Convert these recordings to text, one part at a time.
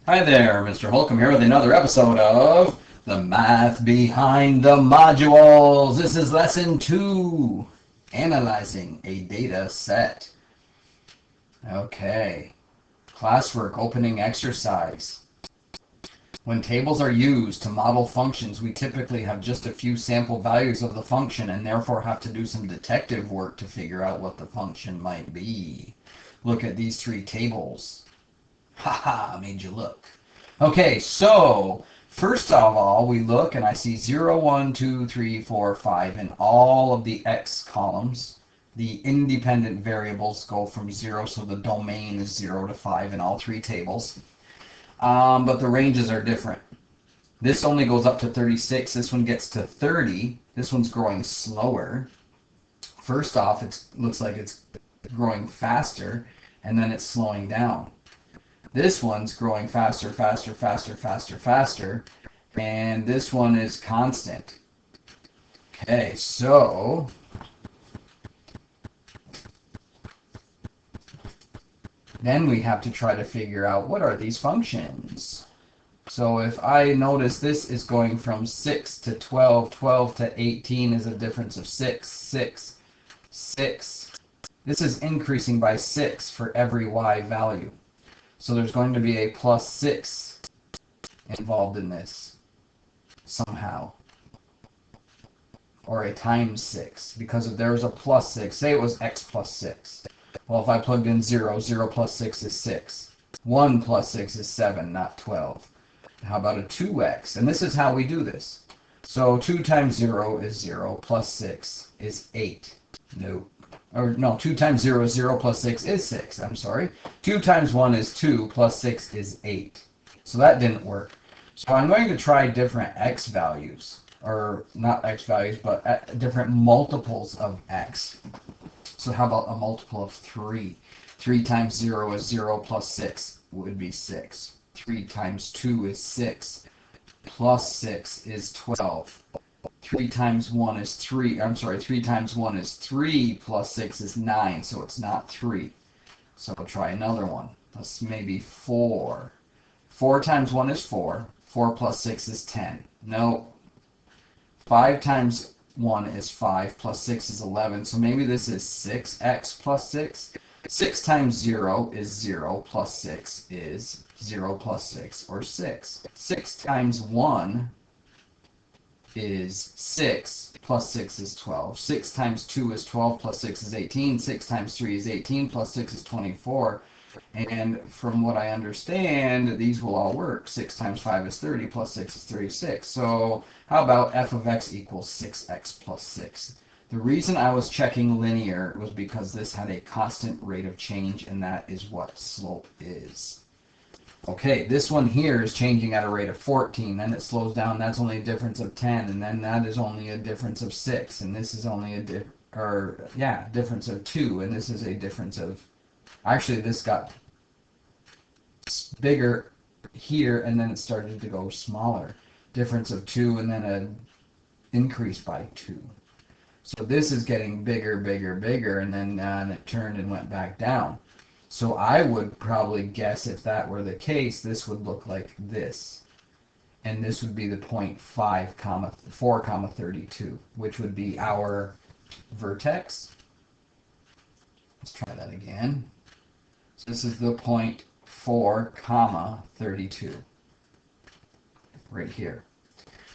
Hi there, Mr. Holcomb here with another episode of The Math Behind the Modules. This is lesson 2, analyzing a data set. Okay, classwork opening exercise. When tables are used to model functions, we typically have just a few sample values of the function and therefore have to do some detective work to figure out what the function might be. Look at these 3 tables. Haha, made you look. Okay, so first of all, we look and I see 0, 1, 2, 3, 4, 5 in all of the x columns. The independent variables go from 0, so the domain is 0 to 5 in all 3 tables. But the ranges are different. This only goes up to 36. This one gets to 30. This one's growing slower. First off, it looks like it's growing faster, and then it's slowing down. This one's growing faster, faster, faster, faster, faster, and this one is constant. Okay, so then we have to try to figure out what are these functions. So if I notice this is going from 6 to 12, 12 to 18 is a difference of 6, 6, 6. This is increasing by 6 for every y value. So there's going to be a plus 6 involved in this somehow. Or a times 6, because if there was a plus 6, say it was x plus 6. Well, if I plugged in 0, 0 plus 6 is 6. 1 plus 6 is 7, not 12. How about a 2x? And this is how we do this. So 2 times 0 is 0, plus 6 is 8. Nope. Or no, 2 times 0 is 0, plus 6 is 6. I'm sorry. 2 times 1 is 2, plus 6 is 8. So that didn't work. So I'm going to try different x values. Or not x values, but different multiples of x. So how about a multiple of 3? 3 times 0 is 0, plus 6 would be 6. 3 times 2 is 6, plus 6 is 12. 3 times 1 is 3. I'm sorry, 3 times 1 is 3, plus 6 is 9, so it's not 3. So we'll try another one. Let's maybe 4. 4 times 1 is 4. 4 plus 6 is 10. No. 5 times 1 is 5, plus 6 is 11, so maybe this is 6x plus 6. 6 times 0 is 0, plus 6 is 0 plus 6, or 6. 6 times 1 is 6, plus 6 is 12. 6 times 2 is 12, plus 6 is 18. 6 times 3 is 18, plus 6 is 24. And from what I understand, these will all work. 6 times 5 is 30, plus 6 is 36. So how about f of x equals 6x plus 6? The reason I was checking linear was because this had a constant rate of change, and that is what slope is. Okay, this one here is changing at a rate of 14, then it slows down, that's only a difference of 10, and then that is only a difference of 6, and this is only a difference of 2, and this is a difference of, actually this got bigger here, and then it started to go smaller. Difference of 2, and then an increase by 2. So this is getting bigger, bigger, bigger, and then it turned and went back down. So I would probably guess if that were the case, this would look like this. And this would be the point 5, 4, 32, which would be our vertex. Let's try that again. So this is the point 4, 32, right here.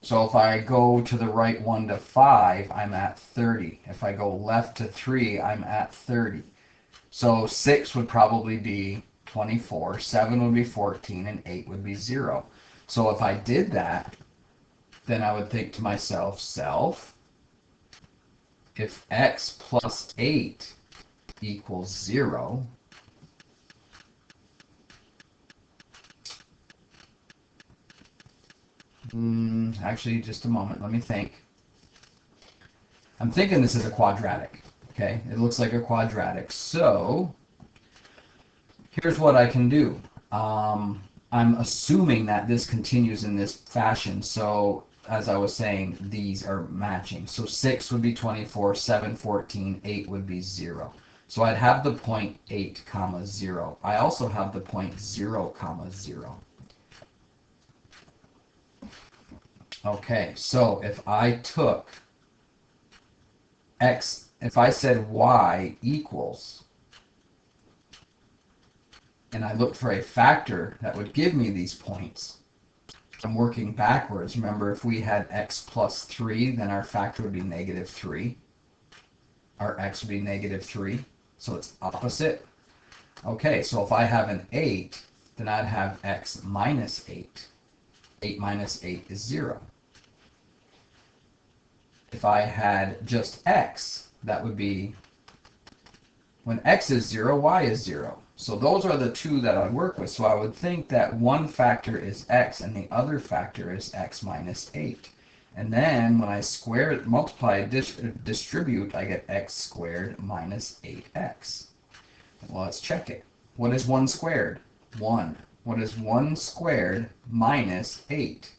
So if I go to the right 1 to 5, I'm at 30. If I go left to 3, I'm at 30. So 6 would probably be 24, 7 would be 14, and 8 would be 0. So if I did that, then I would think to myself, if x plus 8 equals 0, actually, just a moment, let me think. I'm thinking this is a quadratic. Okay, it looks like a quadratic. So here's what I can do. I'm assuming that this continues in this fashion. So as I was saying, these are matching. So 6 would be 24, 7, 14, 8 would be 0. So I'd have the point 8, 0. I also have the point 0, 0. Okay, so if I took x, if I said y equals, and I looked for a factor that would give me these points, I'm working backwards. Remember, if we had x plus 3, then our factor would be negative 3. Our x would be negative 3, so it's opposite. Okay, so if I have an 8, then I'd have x minus 8. 8 minus 8 is 0. If I had just x, that would be, when x is 0, y is 0. So those are the two that I'd work with. So I would think that one factor is x and the other factor is x minus 8. And then when I square it, multiply, distribute, I get x squared minus 8x. Well, let's check it. What is 1 squared? 1. What is 1 squared minus 8?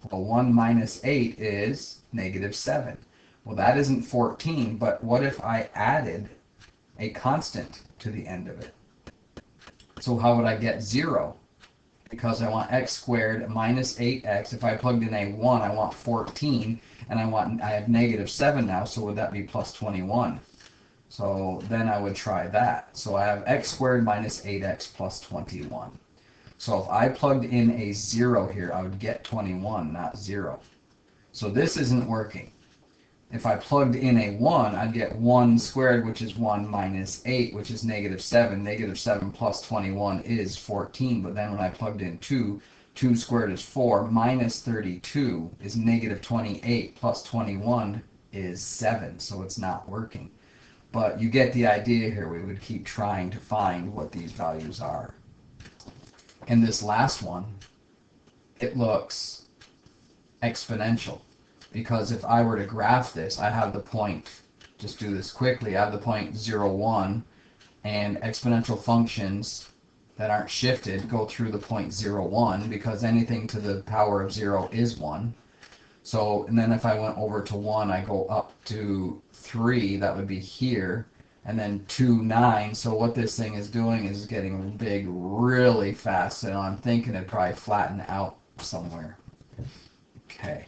Well, 1 minus 8 is negative 7. Well, that isn't 14, but what if I added a constant to the end of it? So how would I get 0? Because I want x squared minus 8x. If I plugged in a 1, I want 14, and I have negative 7 now, so would that be plus 21? So then I would try that. So I have x squared minus 8x plus 21. So if I plugged in a 0 here, I would get 21, not 0. So this isn't working. If I plugged in a 1, I'd get 1 squared, which is 1 minus 8, which is negative 7. Negative 7 plus 21 is 14. But then when I plugged in 2, 2 squared is 4, minus 32 is negative 28, plus 21 is 7. So it's not working. But you get the idea here. We would keep trying to find what these values are. In this last one, it looks exponential, because if I were to graph this, I have the point, just do this quickly, I have the point 0, 1, and exponential functions that aren't shifted go through the point 0, 1, because anything to the power of 0 is 1. So, and then if I went over to 1, I go up to 3, that would be here, and then 2, 9. So what this thing is doing is getting big really fast, and I'm thinking it'd probably flatten out somewhere. Okay.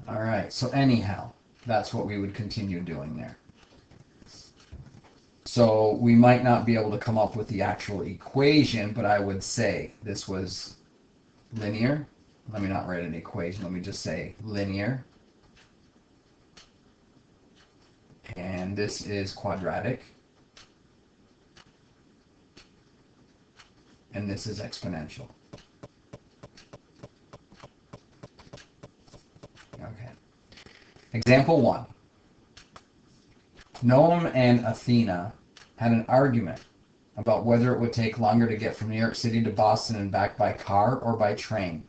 All right, so anyhow, that's what we would continue doing there. So we might not be able to come up with the actual equation, but I would say this was linear. Let me not write an equation. Let me just say linear. And this is quadratic. And this is exponential. Okay. Example 1. Noam and Athena had an argument about whether it would take longer to get from New York City to Boston and back by car or by train.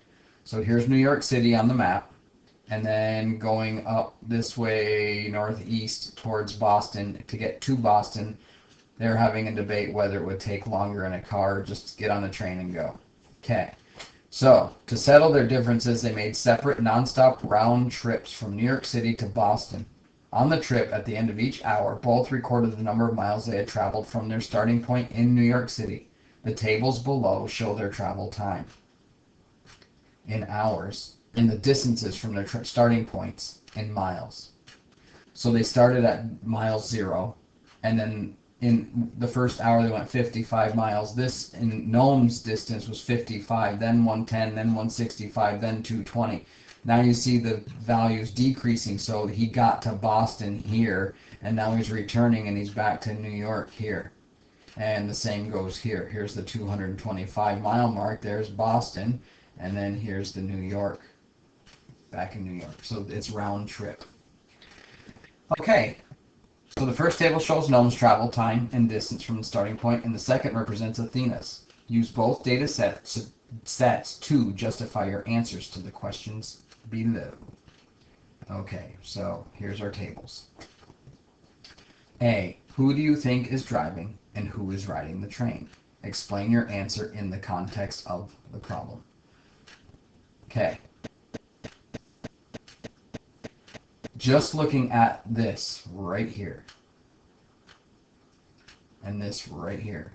So here's New York City on the map, and then going up this way northeast towards Boston. To get to Boston, they're having a debate whether it would take longer in a car or just get on the train and go. Okay. So, to settle their differences, they made separate nonstop round trips from New York City to Boston. On the trip, at the end of each hour, both recorded the number of miles they had traveled from their starting point in New York City. The tables below show their travel time in hours, and the distances from their starting points in miles. So they started at mile 0, and then in the first hour they went 55 miles. This, in Noam's distance, was 55, then 110, then 165, then 220. Now you see the values decreasing, so he got to Boston here, and now he's returning and he's back to New York here. And the same goes here. Here's the 225 mile mark, there's Boston, and then here's the New York, back in New York. So it's round trip. Okay, so the first table shows Noam's travel time and distance from the starting point, and the second represents Athena's. Use both data sets to justify your answers to the questions below. Okay, so here's our tables. A, who do you think is driving and who is riding the train? Explain your answer in the context of the problem. Okay. Just looking at this right here and this right here.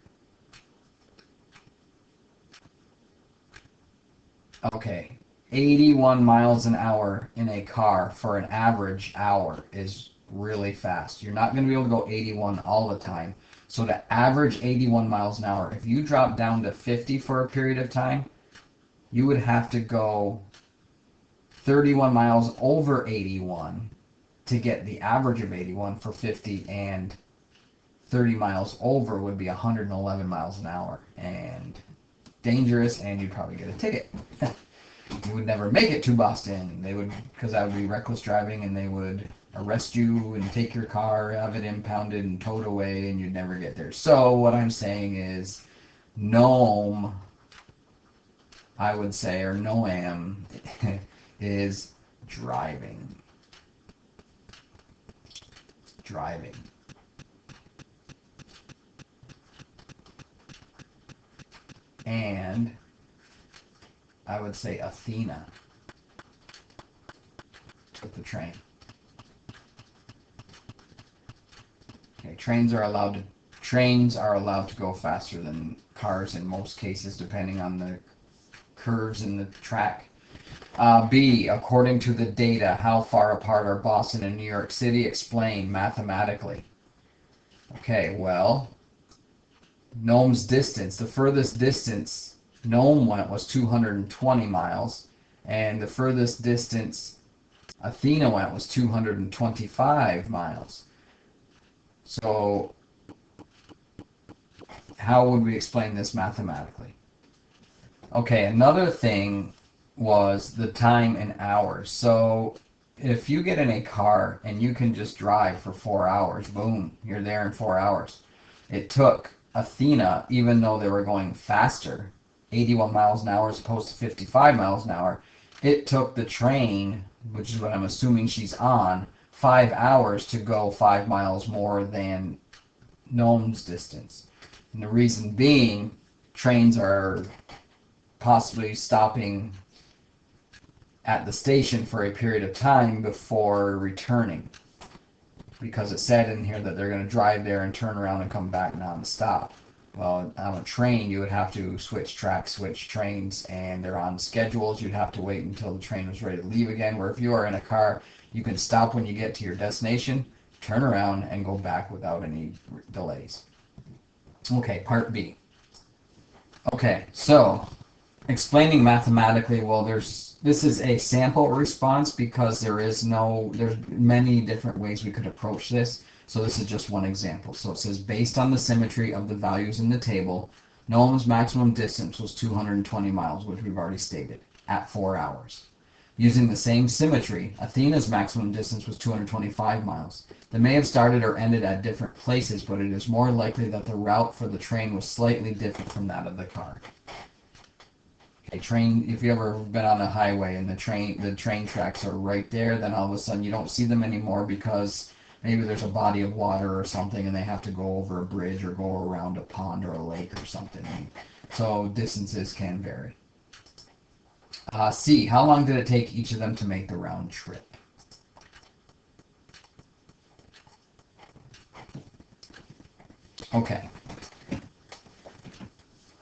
Okay, 81 miles an hour in a car for an average hour is really fast. You're not going to be able to go 81 all the time. So to average 81 miles an hour, if you drop down to 50 for a period of time, you would have to go 31 miles over 81 to get the average of 81 for 50, and 30 miles over would be 111 miles an hour, and dangerous, and you'd probably get a ticket. You would never make it to Boston. They would, because that would be reckless driving, and they would arrest you and take your car, have it impounded and towed away, and you'd never get there. So what I'm saying is, Nome, I would say, or Noam, is driving. Driving. And I would say Athena took the train. Okay, trains are allowed to go faster than cars in most cases, depending on the curves in the track. B, according to the data, how far apart are Boston and New York City? Explain mathematically. Okay, well, Nome's distance, the furthest distance Nome went was 220 miles, and the furthest distance Athena went was 225 miles. So how would we explain this mathematically? Okay, another thing was the time in hours. So if you get in a car and you can just drive for 4 hours, boom, you're there in 4 hours. It took Athena, even though they were going faster, 81 miles an hour as opposed to 55 miles an hour, it took the train, which is what I'm assuming she's on, 5 hours to go 5 miles more than Nome's distance. And the reason being, trains are possibly stopping at the station for a period of time before returning, because it said in here that they're going to drive there and turn around and come back non-stop. Well, on a train, you would have to switch tracks, switch trains, and they're on schedules. You'd have to wait until the train was ready to leave again, where if you are in a car, you can stop when you get to your destination, turn around, and go back without any delays. Okay, part B. Okay, so explaining mathematically, well, this is a sample response because there's many different ways we could approach this. So this is just one example. So it says, based on the symmetry of the values in the table, Nome's maximum distance was 220 miles, which we've already stated, at 4 hours. Using the same symmetry, Athena's maximum distance was 225 miles. They may have started or ended at different places, but it is more likely that the route for the train was slightly different from that of the car. A train, if you've ever been on a highway and the train tracks are right there, then all of a sudden you don't see them anymore because maybe there's a body of water or something and they have to go over a bridge or go around a pond or a lake or something. So distances can vary. C, how long did it take each of them to make the round trip? Okay.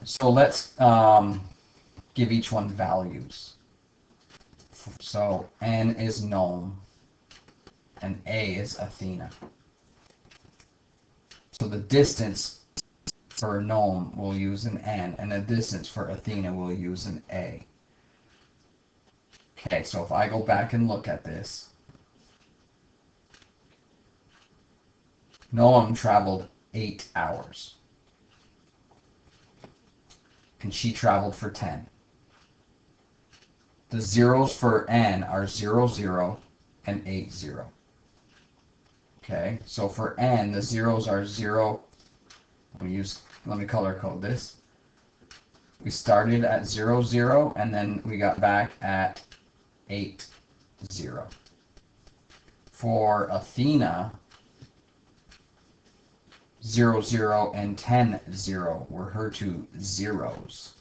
So let's give each one values. So N is Nome and A is Athena. So the distance for Nome we'll use an N, and the distance for Athena we'll use an A. Okay, so if I go back and look at this, Nome traveled 8 hours. And she traveled for 10. The zeros for N are 0, 0, and 8, 0. Okay, so for N, the zeros are 0. Let me color code this. We started at 0, 0, and then we got back at 8, 0. For Athena, 0, 0, and 10, 0 were her two zeros.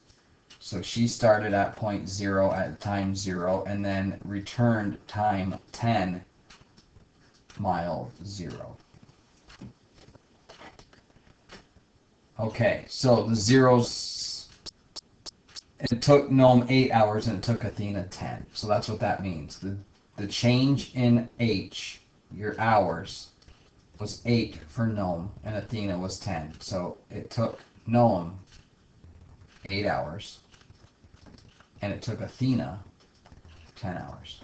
So she started at point 0 at time 0 and then returned time 10, mile 0. Okay, so the zeros It took Nome 8 hours and it took Athena 10. So that's what that means. The change in H, your hours, was 8 for Nome and Athena was 10. So it took Nome 8 hours and it took Athena 10 hours.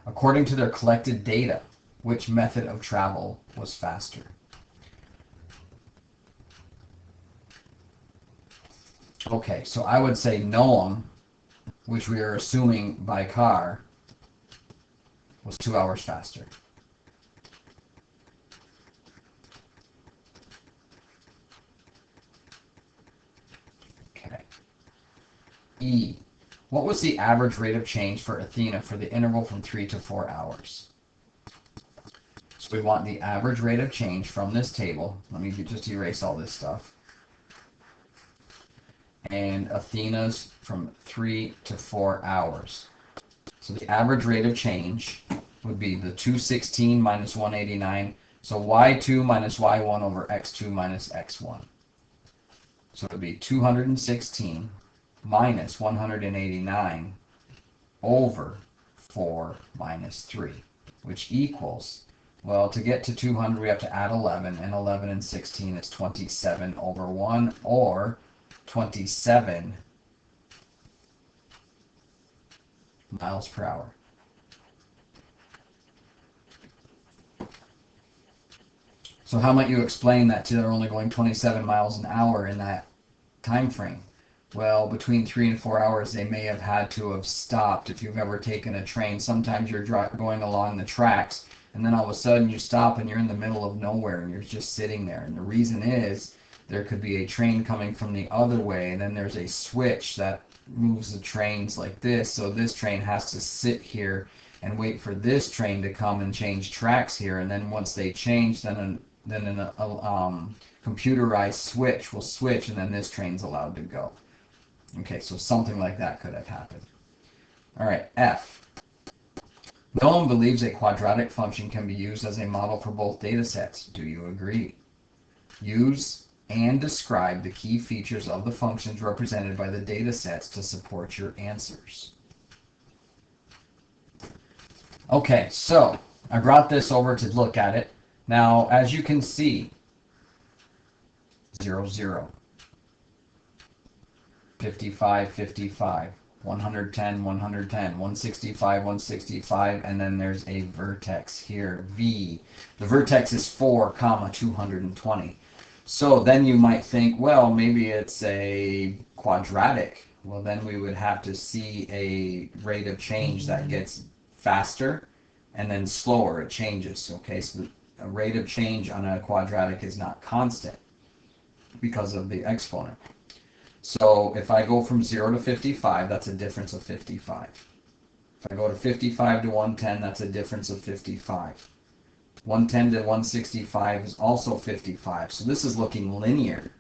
According to their collected data, which method of travel was faster? Okay, so I would say Noam, which we are assuming by car, was 2 hours faster. Okay. E. What was the average rate of change for Athena for the interval from 3 to 4 hours? So we want the average rate of change from this table. Let me just erase all this stuff. And Athena's from 3 to 4 hours. So the average rate of change would be the 216 minus 189. So y2 minus y1 over x2 minus x1. So it would be 216 minus 189 over 4 minus 3, which equals, well, to get to 200 we have to add 11, and 11 and 16 is 27 over 1, or 27 miles per hour. So how might you explain that to they're only going 27 miles an hour in that time frame? Well, between 3 and 4 hours, they may have had to have stopped. If you've ever taken a train, sometimes you're going along the tracks, and then all of a sudden you stop and you're in the middle of nowhere and you're just sitting there. And the reason is there could be a train coming from the other way, and then there's a switch that moves the trains like this. So this train has to sit here and wait for this train to come and change tracks here. And then once they change, then a computerized switch will switch, and then this train's allowed to go. Okay, so something like that could have happened. All right, F. No one believes a quadratic function can be used as a model for both data sets. Do you agree? Use and describe the key features of the functions represented by the data sets to support your answers. Okay, so I brought this over to look at it. Now, as you can see, 0, 0. 55, 55, 110, 110, 165, 165, and then there's a vertex here, V. The vertex is 4, 220. So then you might think, well, maybe it's a quadratic. Well, then we would have to see a rate of change that gets faster and then slower. It changes. Okay, so a rate of change on a quadratic is not constant because of the exponent. So if I go from 0 to 55, that's a difference of 55. If I go to 55 to 110, that's a difference of 55. 110 to 165 is also 55. So this is looking linear.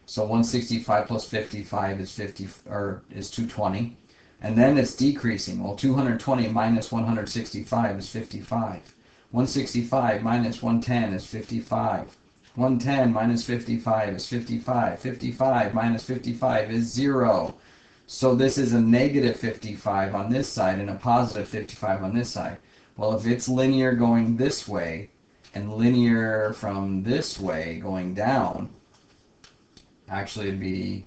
So 165 plus 55 is 220. And then it's decreasing. Well, 220 minus 165 is 55. 165 minus 110 is 55. 110 minus 55 is 55. 55 minus 55 is 0. So this is a negative 55 on this side and a positive 55 on this side. Well, if it's linear going this way and linear from this way going down, actually it'd be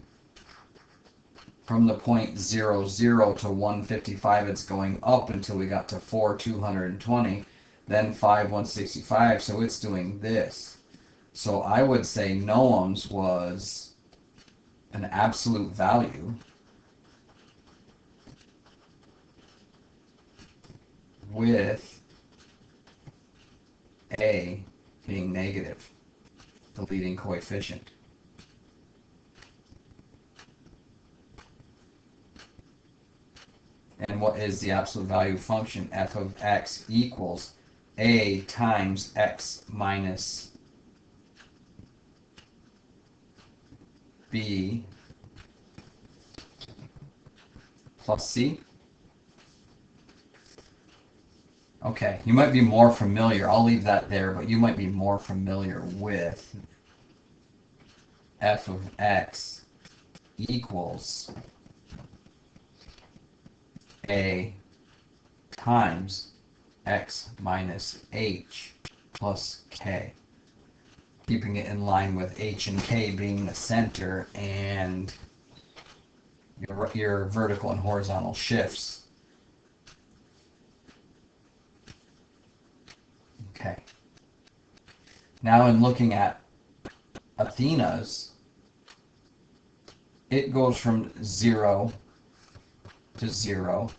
from the point 0, 0 to 155, it's going up until we got to 4, 220, then 5, 165, so it's doing this. So I would say Noam's was an absolute value with A being negative, the leading coefficient. And what is the absolute value function? F of x equals A times x minus B plus C. Okay, you might be more familiar, I'll leave that there, but you might be more familiar with F of x equals a times x minus h plus k, keeping it in line with h and k being the center and your vertical and horizontal shifts. Okay. Now in looking at Athena's, it goes from 0 to 0,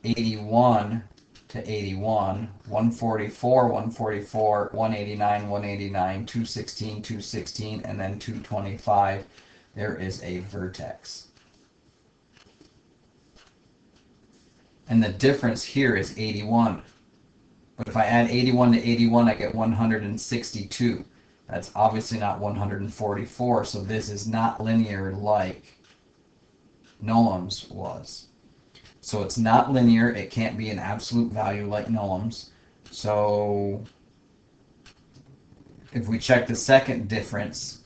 81 to 81, 144, 144, 189, 189, 216, 216, and then 225. There is a vertex. And the difference here is 81. But if I add 81 to 81, I get 162. That's obviously not 144, so this is not linear like Noam's was. So it's not linear. It can't be an absolute value like Noam's. So if we check the second difference,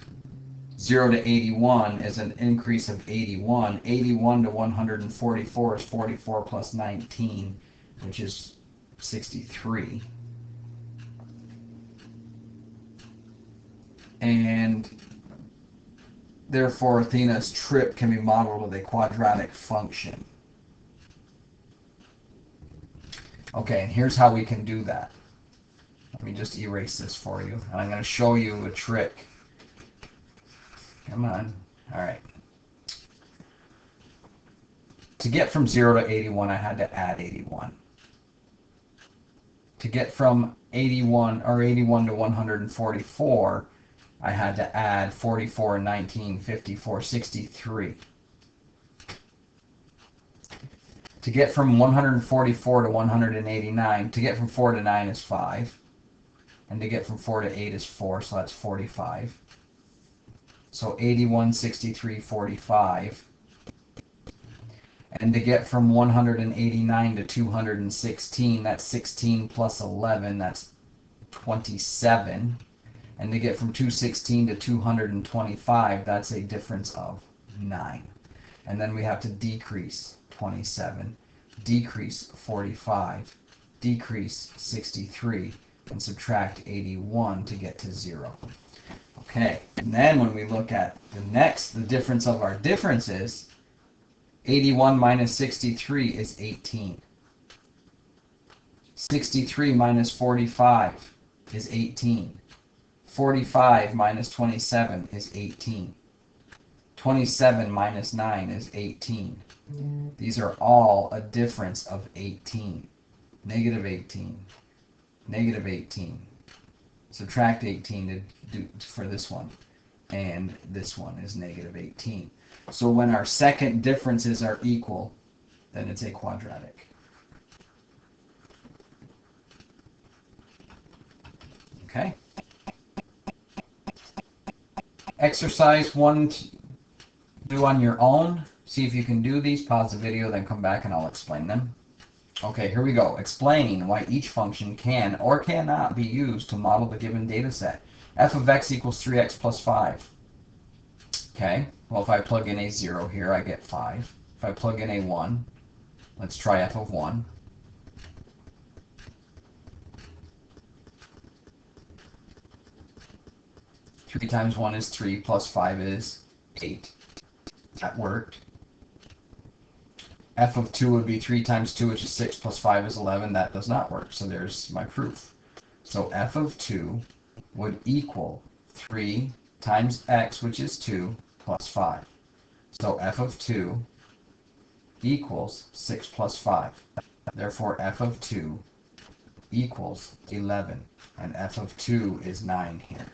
0 to 81 is an increase of 81. 81 to 144 is 44 plus 19, which is 63. And therefore, Athena's trip can be modeled with a quadratic function. Okay, and here's how we can do that. Let me just erase this for you. And I'm going to show you a trick. Come on. All right. To get from 0 to 81, I had to add 81. To get from 81 to 144, I had to add 44, 19, 54, 63. To get from 144 to 189, to get from 4 to 9 is 5. And to get from 4 to 8 is 4, so that's 45. So 81, 63, 45. And to get from 189 to 216, that's 16 plus 11, that's 27. And to get from 216 to 225, that's a difference of 9. And then we have to decrease 27, decrease 45, decrease 63, and subtract 81 to get to 0. Okay, and then when we look at the difference of our differences, 81 minus 63 is 18. 63 minus 45 is 18. 45 minus 27 is 18. 27 minus 9 is 18. These are all a difference of 18. Negative 18. Negative 18. Subtract 18 to do for this one. And this one is negative 18. So when our second differences are equal, then it's a quadratic. Okay? Exercise 1, do on your own. See if you can do these. Pause the video, then come back and I'll explain them. Okay, here we go. Explain why each function can or cannot be used to model the given data set. F of x equals 3x plus 5. Okay, well if I plug in a 0 here, I get 5. If I plug in a 1, let's try f of 1. Three times 1 is 3, plus 5 is 8. That worked. F of 2 would be 3 times 2, which is 6, plus 5 is 11. That does not work, so there's my proof. So f of 2 would equal 3 times x, which is 2, plus 5. So f of 2 equals 6 plus 5. Therefore, f of 2 equals 11. And f of 2 is 9 here.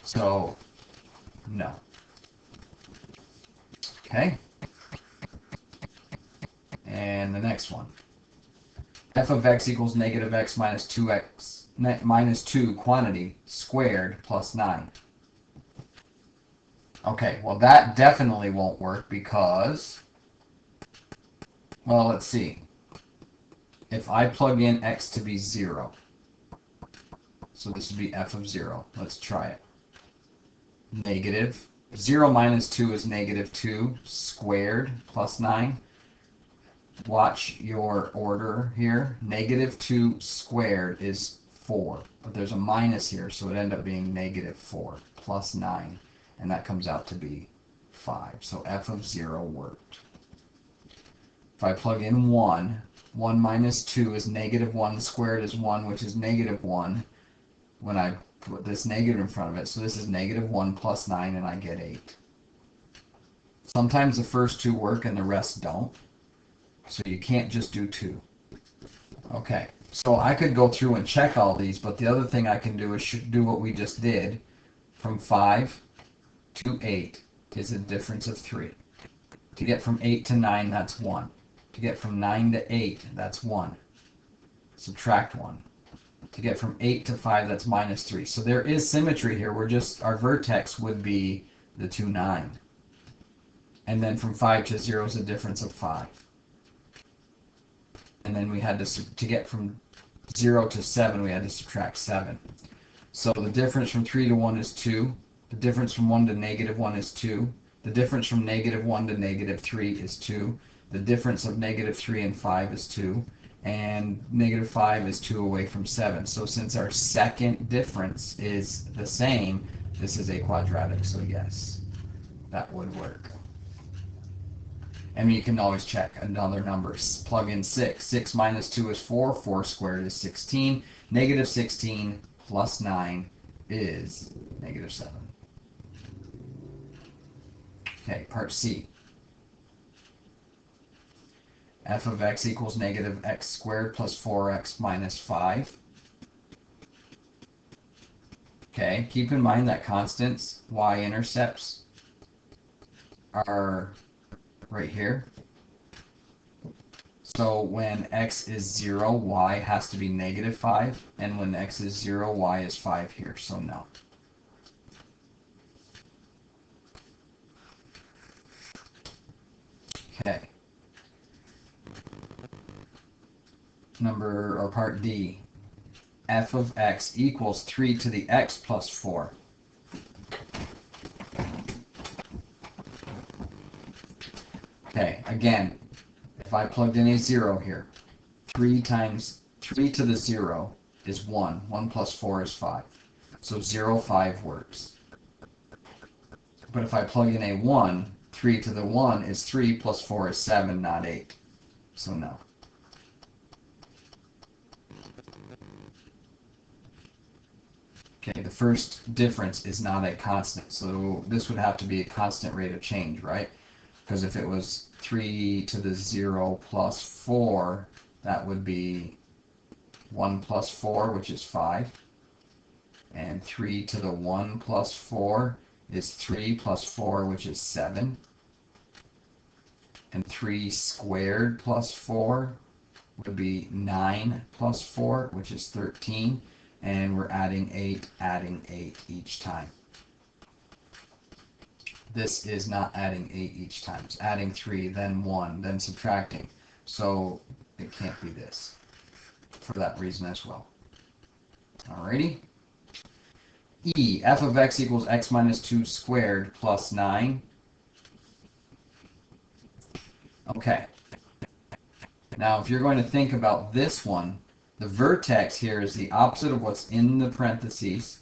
So, no. Okay? And the next one. F of x equals negative x minus 2x minus 2 quantity squared plus 9. Okay, well that definitely won't work because, well, let's see. If I plug in x to be 0, so this would be f of 0. Let's try it. Negative 0 minus 2 is negative 2 squared plus 9. watch your order here. Negative 2 squared is 4, but there's a minus here, so it ended up being negative 4 plus 9, and that comes out to be 5. So f of 0 worked. If I plug in 1, 1 minus 2 is negative 1 squared is 1, which is negative 1 when I put this negative in front of it. So this is negative 1 plus 9, and I get 8. Sometimes the first two work and the rest don't. So you can't just do 2. Okay, so I could go through and check all these, but the other thing I can do is do what we just did. From 5 to 8 is a difference of 3. To get from 8 to 9, that's 1. To get from 9 to 8, that's 1. Subtract 1. To get from 8 to 5, that's minus 3. So there is symmetry here. Our vertex would be the 2, 9. And then from 5 to 0 is a difference of 5. And then we had to get from 0 to 7, we had to subtract 7. So the difference from 3 to 1 is 2. The difference from 1 to negative 1 is 2. The difference from negative 1 to negative 3 is 2. The difference of negative 3 and 5 is 2. And negative 5 is 2 away from 7. So since our second difference is the same, this is a quadratic. So yes, that would work. And you can always check another number. Plug in 6. 6 minus 2 is 4. 4 squared is 16. Negative 16 plus 9 is negative 7. Okay, part C. F of x equals negative x squared plus 4x minus 5. Okay, keep in mind that constants, y-intercepts, are right here. So when x is 0, y has to be negative 5. And when x is 0, y is 5 here. So no. Okay. Part D. F of x equals 3 to the x plus 4. Okay, again, if I plugged in a 0 here, 3 times 3 to the 0 is 1. 1 plus 4 is 5. So 0, 5 works. But if I plug in a 1, 3 to the 1 is 3 plus 4 is 7, not 8. So no. Okay, the first difference is not a constant. So this would have to be a constant rate of change, right? Because if it was 3 to the 0 plus 4, that would be 1 plus 4, which is 5. And 3 to the 1 plus 4 is 3 plus 4, which is 7. And 3 squared plus 4 would be 9 plus 4, which is 13. And we're adding 8 each time. This is not adding 8 each time. It's adding 3, then 1, then subtracting. So it can't be this for that reason as well. Alrighty. E, f of x equals x minus 2 squared plus 9. Okay. Now, if you're going to think about this one, the vertex here is the opposite of what's in the parentheses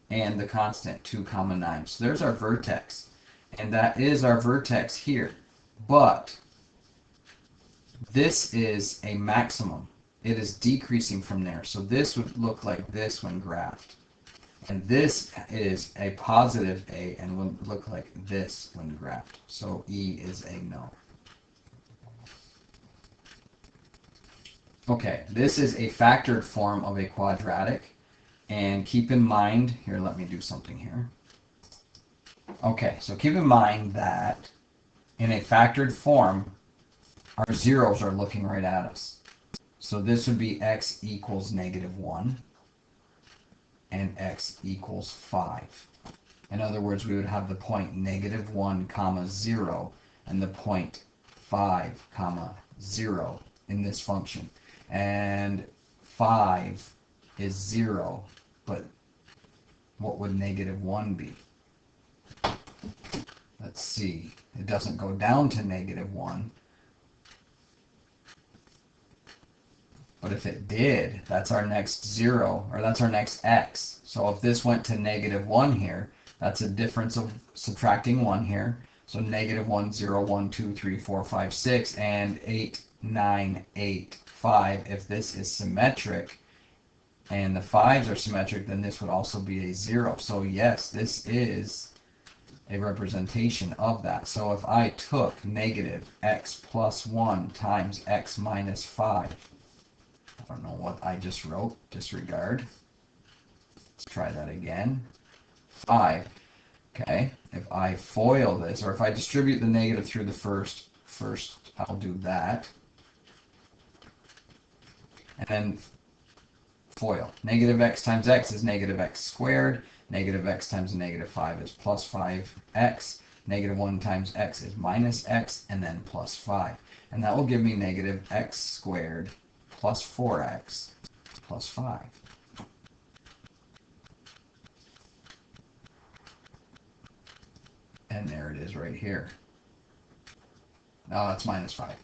and the constant, 2, 9. So there's our vertex. And that is our vertex here. But this is a maximum. It is decreasing from there. So this would look like this when graphed. And this is a positive A and would look like this when graphed. So E is a no. Okay, this is a factored form of a quadratic. And keep in mind, here, let me do something here. Okay, so keep in mind that in a factored form, our zeros are looking right at us. So this would be x equals negative 1 and x equals 5. In other words, we would have the point negative 1 comma 0 and the point 5 comma 0 in this function. And 5 is 0, but what would negative 1 be? Let's see. It doesn't go down to negative 1. But if it did, that's our next 0, or that's our next x. So if this went to -1 here, that's a difference of subtracting 1 here. So -1, 0, 1, 2, 3, 4, 5, 6, and 8, 9, 8, 5. If this is symmetric, and the 5s are symmetric, then this would also be a 0. So yes, this is a representation of that. So if I took -x+1 times x minus 5, I don't know what I just wrote, disregard. Let's try that again. 5. Okay, if I FOIL this, or if I distribute the negative through the first I'll do that. And then FOIL. -x times x is -x squared. -x times -5 is plus 5x. -1 times x is minus x, and then plus 5. And that will give me -x squared plus 4x plus 5. And there it is right here. No, that's minus 5.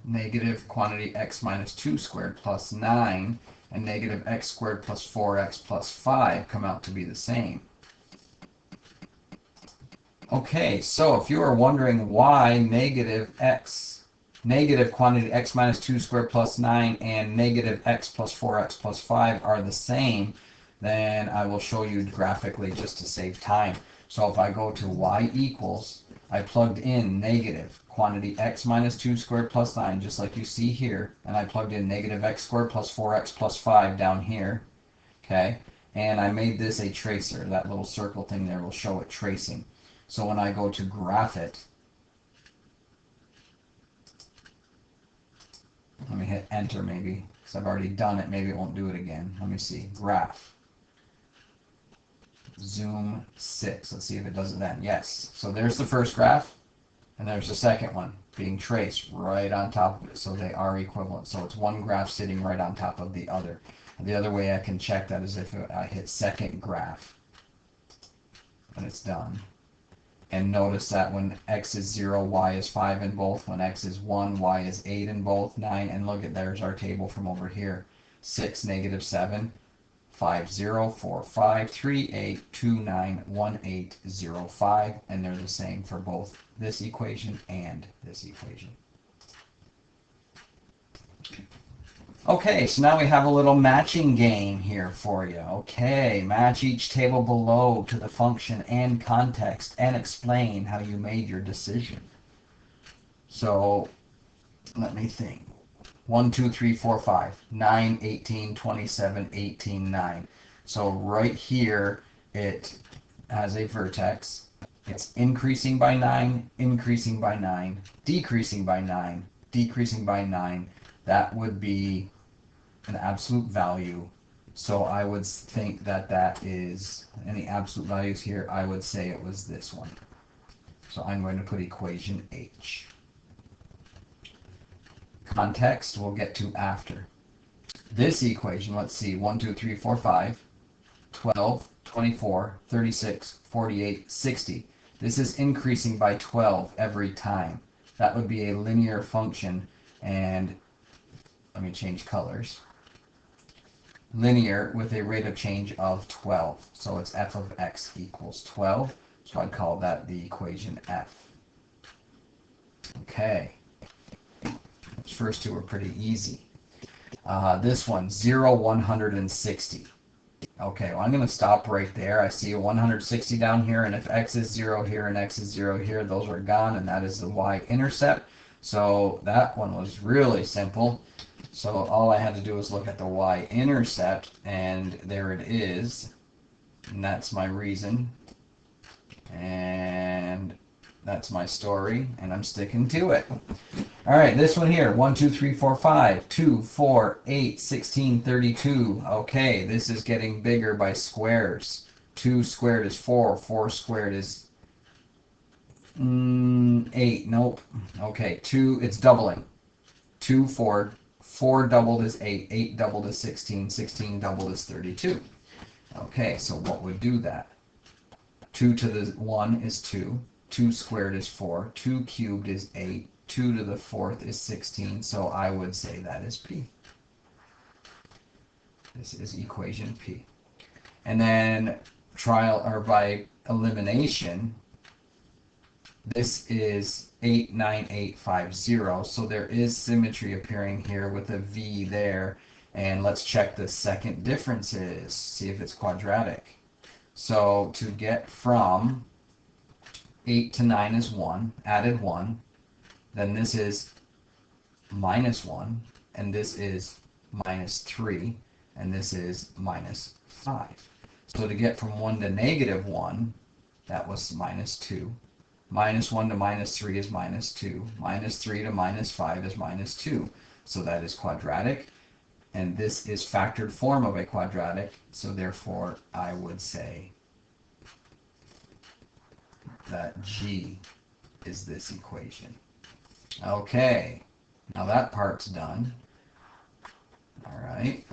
Negative quantity x minus 2 squared plus 9 and negative x squared plus 4x plus 5 come out to be the same. Okay, so if you are wondering why negative quantity x minus 2 squared plus 9 and negative x plus 4x plus 5 are the same, then I will show you graphically just to save time. So if I go to y equals, I plugged in negative quantity x minus 2 squared plus 9, just like you see here, and I plugged in negative x squared plus 4x plus 5 down here, okay? And I made this a tracer. That little circle thing there will show it tracing. So when I go to graph it, let me hit enter maybe, because I've already done it. Maybe it won't do it again. Let me see. Graph. Zoom 6. Let's see if it does it then. Yes. So there's the first graph, and there's the second one being traced right on top of it. So they are equivalent. So it's one graph sitting right on top of the other. And the other way I can check that is if I hit second graph, and it's done. And notice that when x is 0, y is 5 in both. When x is 1, y is 8 in both, 9. And look at, there's our table from over here. 6, -7, 5, 0, 4, 5, 3, 8, 2, 9, 1, 8, 0, 5. And they're the same for both this equation and this equation. Okay, so now we have a little matching game here for you. Okay, match each table below to the function and context and explain how you made your decision. So let me think. 1, 2, 3, 4, 5, 9, 18, 27, 18, 9. So right here it has a vertex. It's increasing by 9, increasing by 9, decreasing by 9, decreasing by 9. That would be an absolute value. So I would think that that is, any absolute values here, I would say it was this one. So I'm going to put equation H. Context we'll get to after. This equation, let's see, 1, 2, 3, 4, 5, 12, 24, 36, 48, 60. This is increasing by 12 every time. That would be a linear function, and let me change colors. Linear with a rate of change of 12. So it's f of x equals 12. So I'd call that the equation f. Okay. Those first two are pretty easy. This one, 0, 160. Okay, well, I'm going to stop right there. I see a 160 down here, and if x is 0 here and x is 0 here, those are gone, and that is the y-intercept. So that one was really simple. So all I had to do was look at the y-intercept, and there it is. And that's my reason. And that's my story, and I'm sticking to it. All right, this one here, 1, 2, 3, 4, 5, 2, 4, 8, 16, 32. Okay, this is getting bigger by squares. 2 squared is 4, 4 squared is 8. Nope. Okay, 2, it's doubling. 2, 4. 4 doubled is 8, 8 doubled is 16, 16 doubled is 32. Okay, so what would do that? 2 to the 1 is 2. 2 squared is 4. 2 cubed is 8. 2 to the 4th is 16. So I would say that is P. This is equation P. And then trial or by elimination, this is 89850. So there is symmetry appearing here with a V there. And let's check the second differences, see if it's quadratic. So to get from 8 to 9 is 1, added 1. Then this is minus 1, and this is minus 3, and this is minus 5. So to get from 1 to negative 1, that was minus 2. Minus 1 to minus 3 is minus 2. Minus 3 to minus 5 is minus 2. So that is quadratic. And this is factored form of a quadratic. So therefore, I would say that G is this equation. Okay, now that part's done. All right.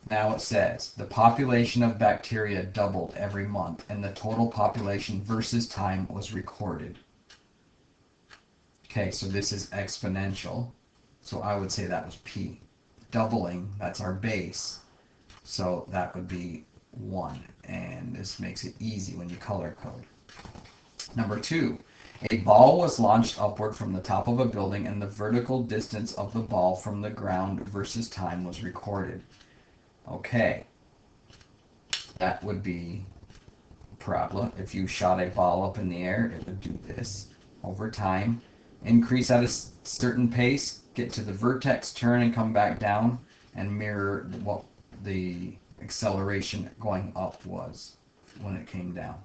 Now it says the population of bacteria doubled every month and the total population versus time was recorded. Okay, so this is exponential. So I would say that was P. Doubling, that's our base. So that would be 1. And this makes it easy when you color code. Number 2, a ball was launched upward from the top of a building and the vertical distance of the ball from the ground versus time was recorded. Okay, that would be parabola. If you shot a ball up in the air, it would do this. Over time, increase at a certain pace, get to the vertex, turn and come back down, and mirror what the acceleration going up was when it came down.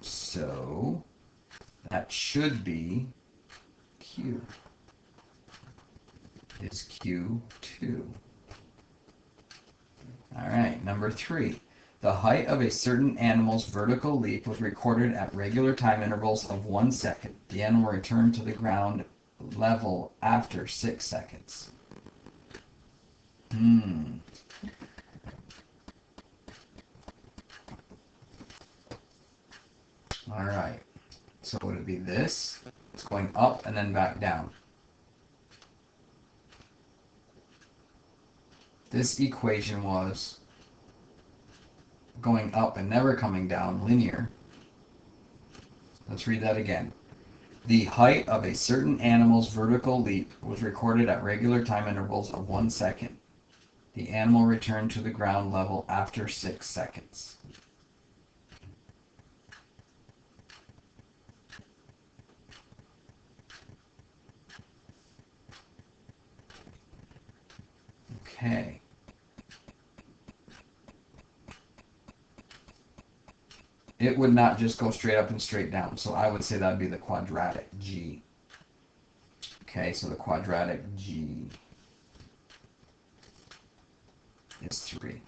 So that should be Q. Is Q2. All right, number 3. The height of a certain animal's vertical leap was recorded at regular time intervals of 1 second. The animal returned to the ground level after 6 seconds. All right. So would it be this? It's going up and then back down. This equation was going up and never coming down, linear. Let's read that again. The height of a certain animal's vertical leap was recorded at regular time intervals of 1 second. The animal returned to the ground level after 6 seconds. Okay. It would not just go straight up and straight down. So I would say that would be the quadratic G. Okay, so the quadratic G is 3.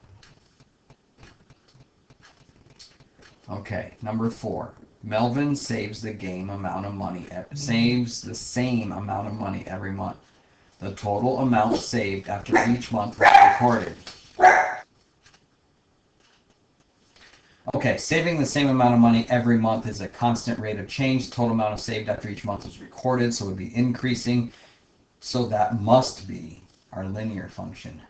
Okay, number 4. Melvin saves the same amount of money every month. The total amount saved after each month was recorded. Okay, saving the same amount of money every month is a constant rate of change. The total amount of saved after each month is recorded, so it would be increasing. So that must be our linear function.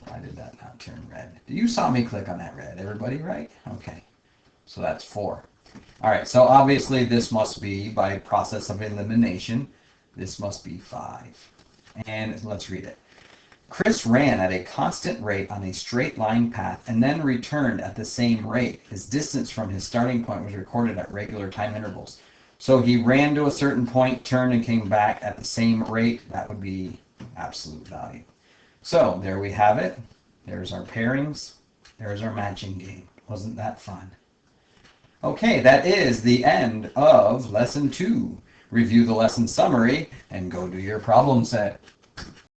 Why did that not turn red? You saw me click on that red. Everybody right? Okay, so that's 4. All right, so obviously this must be, by process of elimination, this must be 5. And let's read it. Chris ran at a constant rate on a straight line path and then returned at the same rate. His distance from his starting point was recorded at regular time intervals. So he ran to a certain point, turned, and came back at the same rate. That would be absolute value. So there we have it. There's our pairings. There's our matching game. Wasn't that fun? Okay, that is the end of lesson 2. Review the lesson summary and go do your problem set.